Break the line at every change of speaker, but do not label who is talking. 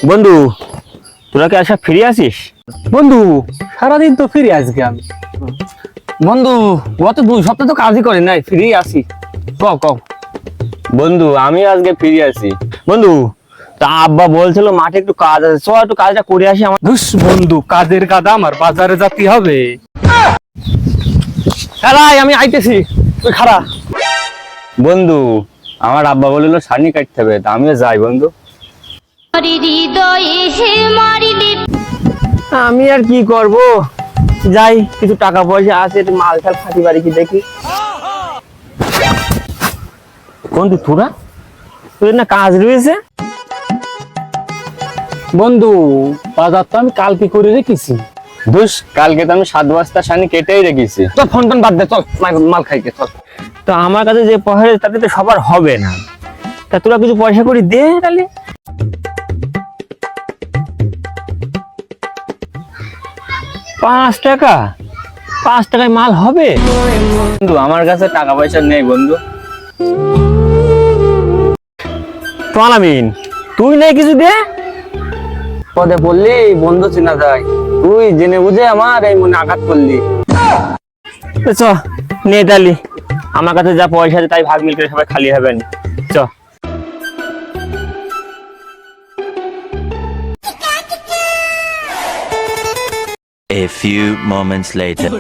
বন্ধু, তোরা কি আজকে ফিরে আসিস?
বন্ধু সারাদিন তো ফিরে আজকে আমি।
বন্ধু, গত 2 সপ্তাহ তো কাজই করে নাই, ফিরে আসি। কও বন্ধু, আমি আজকে ফিরে আসি। বন্ধু, তা আব্বা বলছিল মাঠে একটু কাজ আছে, চল একটু কাজটা করে আসি। আমার
ধুস বন্ধু, কাজের কাদা আমার বাজারে যেতে হবে।
খেলাই আমি আইতেছি, তুই খারা। বন্ধু, আমার আব্বা বললো সানি কাটতে হবে, তা আমিও যাই বন্ধু। আমি আর কি করব, যাই, কিছু টাকা পয়সা আছে, একটু মাল টাল ফাটি বাড়ি কি দেখি। বন্ধু তোরা, তোদের না কাজ রয়েছে?
বন্ধু বাজার তো আমি কালকে করে রেখেছি।
ধুস, কালকে তো আমি 7 বস্তা সানি কেটেই রেখেছি। চল ফোন টোন বাদ দে, চল মাল খাইতে চল। তো আমার কাছে যে পয়সা তাতে তো সবার হবে না, তা তোরা কিছু পয়সা করে দে তাহলে। 5 টাকা? 5 টাকায় মাল হবে? বন্ধু আমার কাছে টাকা পয়সা নেই বন্ধু। আমিন, তুই নেই কিছু দে। পদে পড়লি বন্ধু চেনা যায়, তুই জেনে বুঝে আমার এই মনে আঘাত করলি। চ নে তালি, আমার কাছে যা পয়সা আছে তাই ভাগ মিল করে সবাই খালি হবে না। চ।
A few moments later.